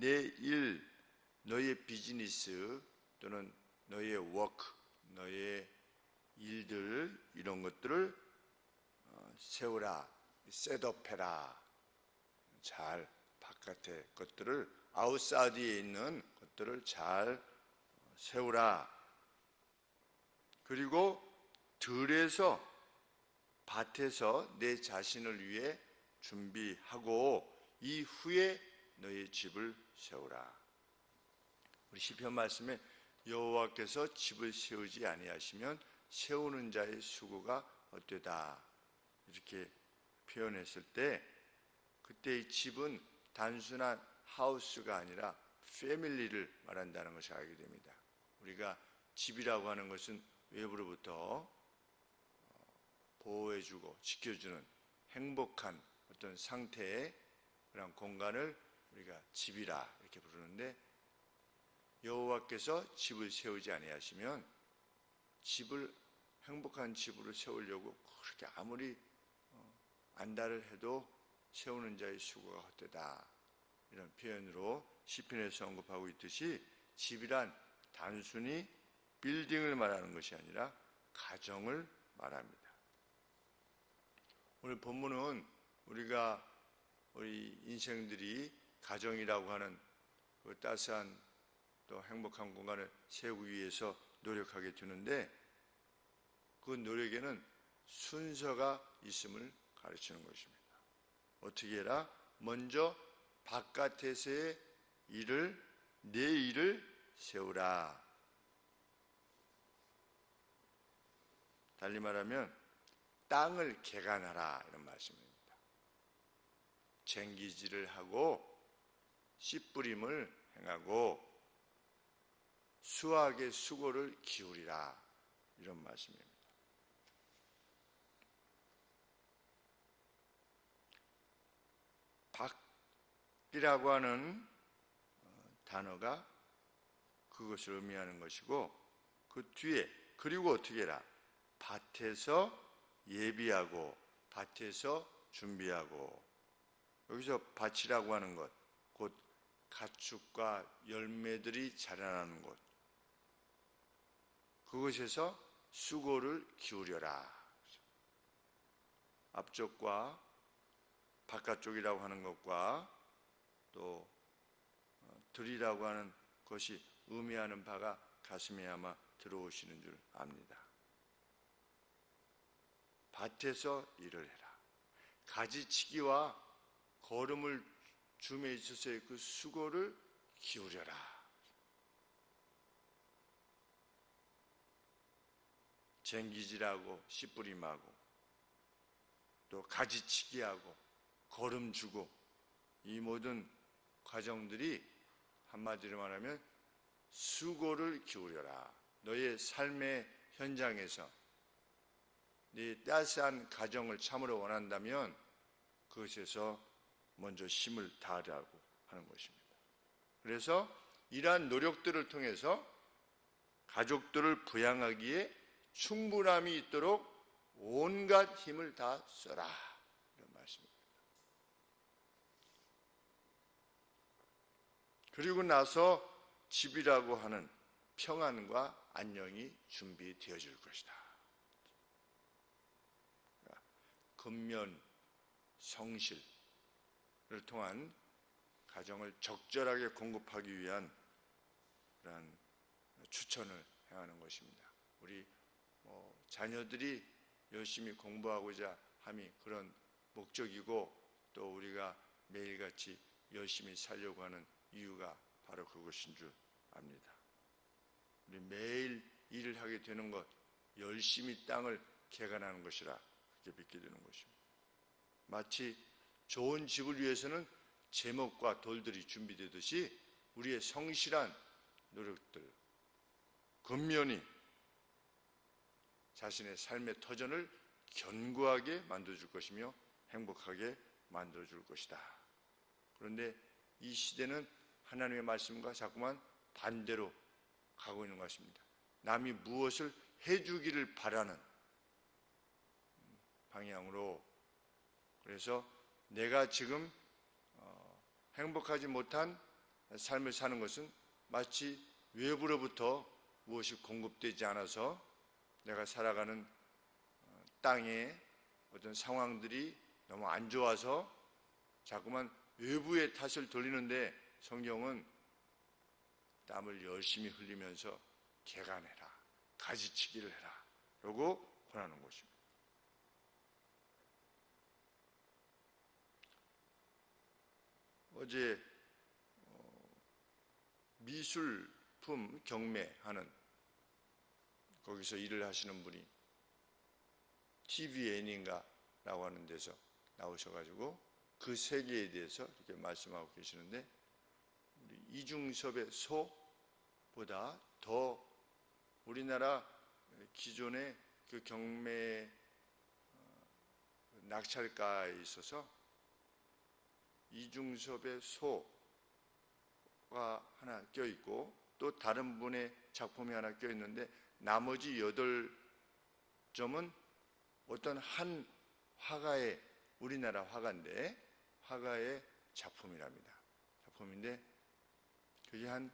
내 일, 너의 비즈니스 또는 너의 워크, 너의 일들 이런 것들을 세우라, 셋업해라. 잘 바깥의 것들을 아웃사이드에 있는 것들을 잘 세우라. 그리고 들에서 밭에서 내 자신을 위해 준비하고 이후에 너의 집을 세우라. 우리 시편 말씀에 여호와께서 집을 세우지 아니하시면 세우는 자의 수고가 헛되다 이렇게 표현했을 때 그때 이 집은 단순한 하우스가 아니라 패밀리를 말한다는 것을 알게 됩니다. 우리가 집이라고 하는 것은 외부로부터 보호해주고 지켜주는 행복한 어떤 상태의 그런 공간을 우리가 집이라 이렇게 부르는데 여호와께서 집을 세우지 아니하시면 집을 행복한 집으로 세우려고 그렇게 아무리 안달을 해도 세우는 자의 수고가 헛되다 이런 표현으로 시편에서 언급하고 있듯이 집이란 단순히 빌딩을 말하는 것이 아니라 가정을 말합니다. 오늘 본문은 우리 인생들이 가정이라고 하는 그 따스한 또 행복한 공간을 세우기 위해서 노력하게 되는데 그 노력에는 순서가 있음을 가르치는 것입니다. 어떻게 해라? 먼저 바깥에서의 일을, 내 일을 세우라. 달리 말하면 땅을 개간하라 이런 말씀입니다. 쟁기질을 하고 씨뿌림을 행하고 수학의 수고를 기울이라 이런 말씀입니다. 박이라고 하는 단어가 그것을 의미하는 것이고 그 뒤에 그리고 어떻게 해라? 밭에서 예비하고 밭에서 준비하고 여기서 밭이라고 하는 것 곧 가축과 열매들이 자라나는 곳 그곳에서 수고를 기울여라. 앞쪽과 바깥쪽이라고 하는 것과 또 들이라고 하는 것이 의미하는 바가 가슴에 아마 들어오시는 줄 압니다. 밭에서 일을 해라. 가지치기와 거름을 줌에 있어서의 그 수고를 기울여라. 쟁기질하고 씨뿌림하고 또 가지치기하고 거름 주고 이 모든 과정들이 한마디로 말하면 수고를 기울여라. 너의 삶의 현장에서 네 따스한 가정을 참으로 원한다면 그것에서 먼저 힘을 다하라고 하는 것입니다. 그래서 이러한 노력들을 통해서 가족들을 부양하기에 충분함이 있도록 온갖 힘을 다 써라 이런 말씀입니다. 그리고 나서 집이라고 하는 평안과 안녕이 준비되어질 것이다. 근면, 성실을 통한 가정을 적절하게 공급하기 위한 그런 추천을 행하는 것입니다. 우리 자녀들이 열심히 공부하고자 함이 그런 목적이고 또 우리가 매일같이 열심히 살려고 하는 이유가 바로 그것인 줄 압니다. 우리 매일 일을 하게 되는 것, 열심히 땅을 개간하는 것이라 그렇게 믿게 되는 것입니다. 마치 좋은 집을 위해서는 제목과 돌들이 준비되듯이 우리의 성실한 노력들, 근면이 자신의 삶의 터전을 견고하게 만들어줄 것이며 행복하게 만들어줄 것이다. 그런데 이 시대는 하나님의 말씀과 자꾸만 반대로 가고 있는 것입니다. 남이 무엇을 해주기를 바라는 방향으로. 그래서 내가 지금 행복하지 못한 삶을 사는 것은 마치 외부로부터 무엇이 공급되지 않아서 내가 살아가는 땅에 어떤 상황들이 너무 안 좋아서 자꾸만 외부의 탓을 돌리는데, 성경은 땀을 열심히 흘리면서 개간해라, 가지치기를 해라 라고 권하는 것입니다. 어제 미술품 경매하는 거기서 일을 하시는 분이 TVN인가 라고 하는 데서 나오셔가지고 그 세계에 대해서 이렇게 말씀하고 계시는데, 우리 이중섭의 소보다 더 우리나라 기존의 그 경매 낙찰가에 있어서 이중섭의 소가 하나 껴있고 또 다른 분의 작품이 하나 껴있는데, 나머지 8점은 어떤 한 화가의, 우리나라 화가인데 화가의 작품이랍니다. 작품인데 그게 한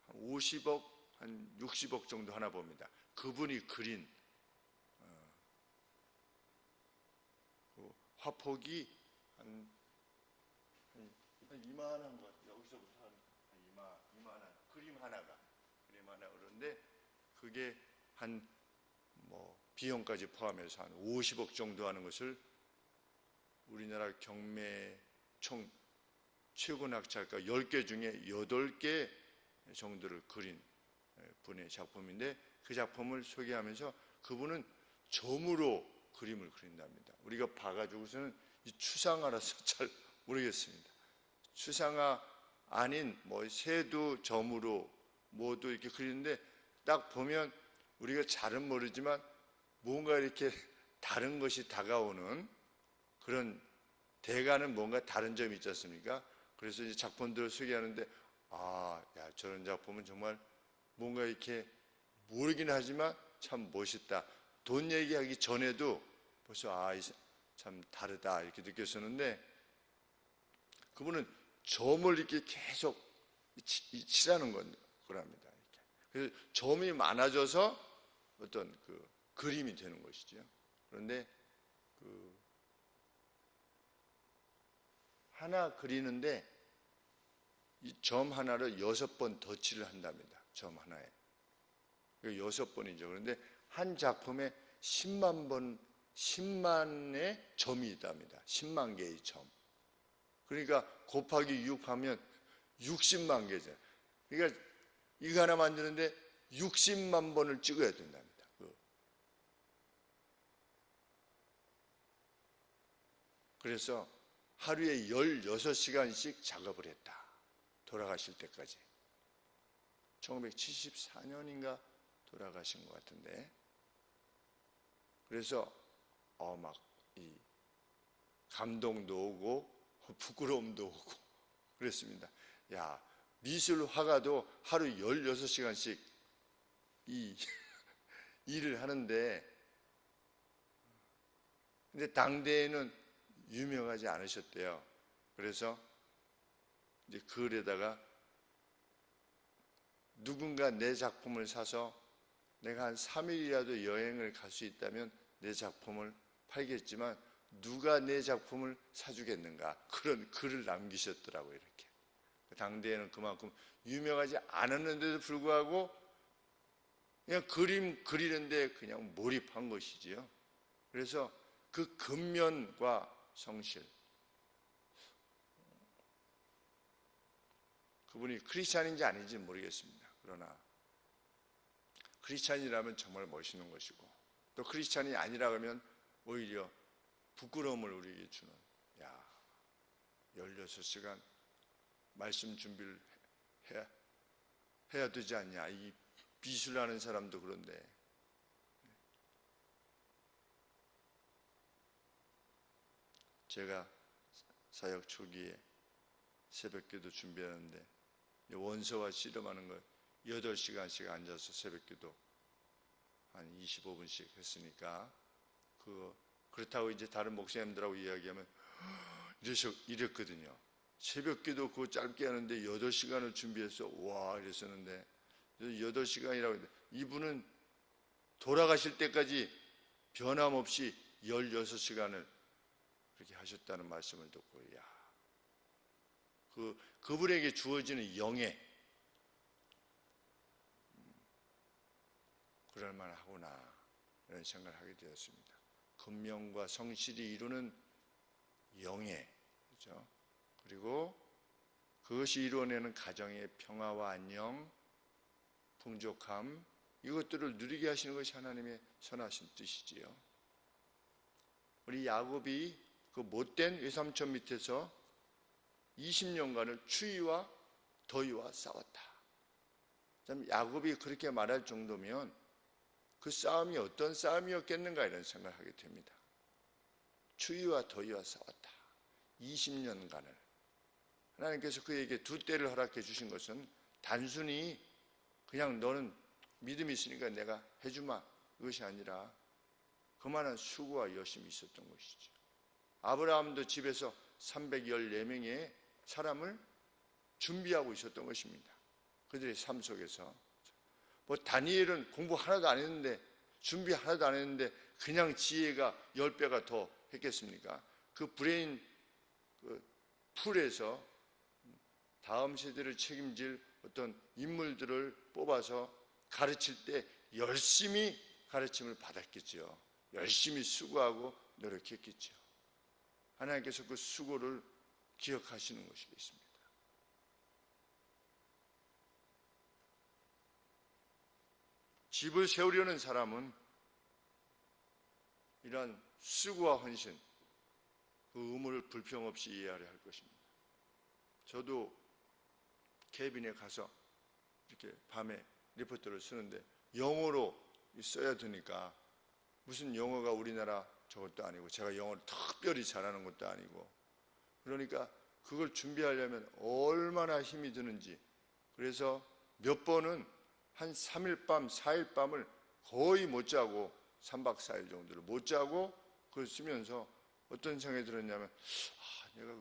50억, 한 60억 정도 하나 봅니다. 그분이 그린 그 화폭이 한 이만한 것, 여기서부터 한 이만한 그림 하나가 그런데, 그게 한 비용까지 포함해서 한 50억 정도 하는 것을 우리나라 경매 총 최고 낙찰가 10개 중에 8개 정도를 그린 분의 작품인데, 그 작품을 소개하면서 그분은 점으로 그림을 그린답니다. 우리가 봐가지고서는 이 추상화라서 잘 모르겠습니다. 추상화 아닌 새도 점으로 뭐도 이렇게 그리는데, 딱 보면 우리가 잘은 모르지만 뭔가 이렇게 다른 것이 다가오는 그런, 대가는 뭔가 다른 점이 있지 않습니까? 그래서 이제 작품들을 소개하는데, 저런 작품은 정말 뭔가 이렇게 모르긴 하지만 참 멋있다. 돈 얘기하기 전에도 벌써 참 다르다 이렇게 느꼈었는데, 그분은 점을 이렇게 계속 칠하는 거랍니다. 그래서 점이 많아져서 어떤 그 그림이 되는 것이죠. 그런데 하나 그리는데 이 점 하나를 6번 덧칠을 한답니다. 점 하나에. 6번이죠. 그런데 한 작품에 10만의 점이 있답니다. 10만 개의 점. 그러니까 곱하기 6 하면 60만 개죠. 그러니까 이거 하나 만드는데 60만 번을 찍어야 된답니다. 그래서 하루에 16시간씩 작업을 했다. 돌아가실 때까지. 1974년인가 돌아가신 것 같은데. 그래서 막 이 감동도 오고 부끄러움도 오고 그랬습니다. 미술 화가도 하루 16시간씩 이 일을 하는데, 근데 당대에는 유명하지 않으셨대요. 그래서 이제 글에다가 누군가 내 작품을 사서 내가 한 3일이라도 여행을 갈 수 있다면 내 작품을 팔겠지만 누가 내 작품을 사주겠는가, 그런 글을 남기셨더라고요. 이렇게 당대에는 그만큼 유명하지 않았는데도 불구하고 그냥 그림 그리는데 그냥 몰입한 것이지요. 그래서 그 근면과 성실, 그분이 크리스찬인지 아닌지 모르겠습니다. 그러나 크리스찬이라면 정말 멋있는 것이고, 또 크리스찬이 아니라 그러면 오히려 부끄러움을 우리에게 주는, 16시간 말씀 준비를 해야 되지 않냐. 이 미술하는 사람도 그런데. 제가 사역 초기에 새벽기도 준비하는데 원서와 씨름하는 걸 8시간씩 앉아서 새벽기도 한 25분씩 했으니까, 그렇다고 이제 다른 목사님들하고 이야기하면 이랬거든요. 새벽기도 그거 짧게 하는데 8시간을 준비해서 와 이랬었는데 8시간이라고 했는데 이분은 돌아가실 때까지 변함없이 16시간을 그렇게 하셨다는 말씀을 듣고 그분에게 주어지는 영예 그럴만하구나 이런 생각을 하게 되었습니다. 근명과 성실이 이루는 영예, 그렇죠? 그리고 그것이 이루어내는 가정의 평화와 안녕, 풍족함 이것들을 누리게 하시는 것이 하나님의 선하신 뜻이지요. 우리 야곱이 그 못된 외삼촌 밑에서 20년간을 추위와 더위와 싸웠다. 참 야곱이 그렇게 말할 정도면 그 싸움이 어떤 싸움이었겠는가 이런 생각을 하게 됩니다. 추위와 더위와 싸웠다. 20년간을. 하나님께서 그에게 2때를 허락해 주신 것은 단순히 그냥 너는 믿음이 있으니까 내가 해주마 이것이 아니라 그만한 수고와 열심이 있었던 것이죠. 아브라함도 집에서 314명의 사람을 준비하고 있었던 것입니다. 그들의 삶 속에서 다니엘은 공부 하나도 안 했는데 준비 하나도 안 했는데 그냥 지혜가 10배가 더 했겠습니까? 그 브레인 풀에서 다음 세대를 책임질 어떤 인물들을 뽑아서 가르칠 때 열심히 가르침을 받았겠죠. 열심히 수고하고 노력했겠죠. 하나님께서 그 수고를 기억하시는 것이겠습니다. 집을 세우려는 사람은 이러한 수고와 헌신, 그 의무를 불평 없이 이해하려 할 것입니다. 저도 캐빈에 가서 이렇게 밤에 리포트를 쓰는데 영어로 써야 되니까 무슨 영어가 우리나라 저것도 아니고 제가 영어를 특별히 잘하는 것도 아니고 그러니까 그걸 준비하려면 얼마나 힘이 드는지 그래서 몇 번은 한 3일 밤, 4일 밤을 거의 못 자고 3박 4일 정도를 못 자고 그걸 쓰면서 어떤 생각이 들었냐면 내가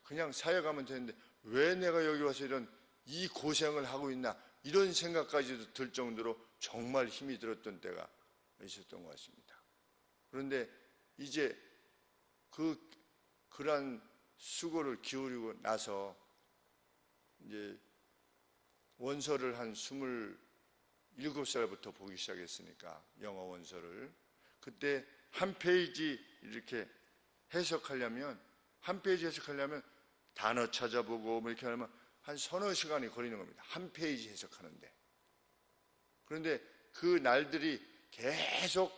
그냥 사역하면 되는데 왜 내가 여기 와서 이 고생을 하고 있나 이런 생각까지도 들 정도로 정말 힘이 들었던 때가 있었던 것 같습니다. 그런데 이제 그러한 수고를 기울이고 나서 이제 원서를 한 27살부터 보기 시작했으니까 영어 원서를 그때 한 페이지 이렇게 해석하려면 한 페이지 해석하려면 단어 찾아보고 이렇게 하면 한 서너 시간이 걸리는 겁니다. 한 페이지 해석하는데. 그런데 그 날들이 계속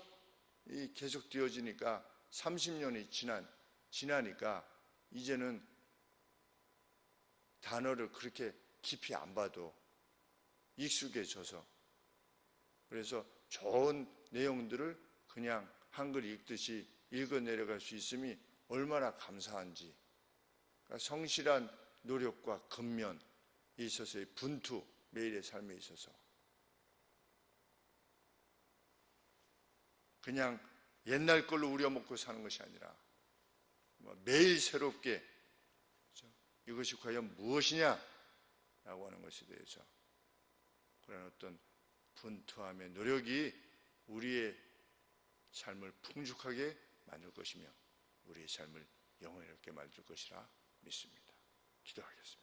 되어지니까 30년이 지나니까 이제는 단어를 그렇게 깊이 안 봐도 익숙해져서 그래서 좋은 내용들을 그냥 한글 읽듯이 읽어 내려갈 수 있음이 얼마나 감사한지 그러니까 성실한 노력과 근면에 있어서의 분투 매일의 삶에 있어서 그냥 옛날 걸로 우려먹고 사는 것이 아니라 매일 새롭게 이것이 과연 무엇이냐라고 하는 것에 대해서 그런 어떤 분투함의 노력이 우리의 삶을 풍족하게 만들 것이며 우리의 삶을 영원롭게 만들 것이라 믿습니다. 기도하겠습니다.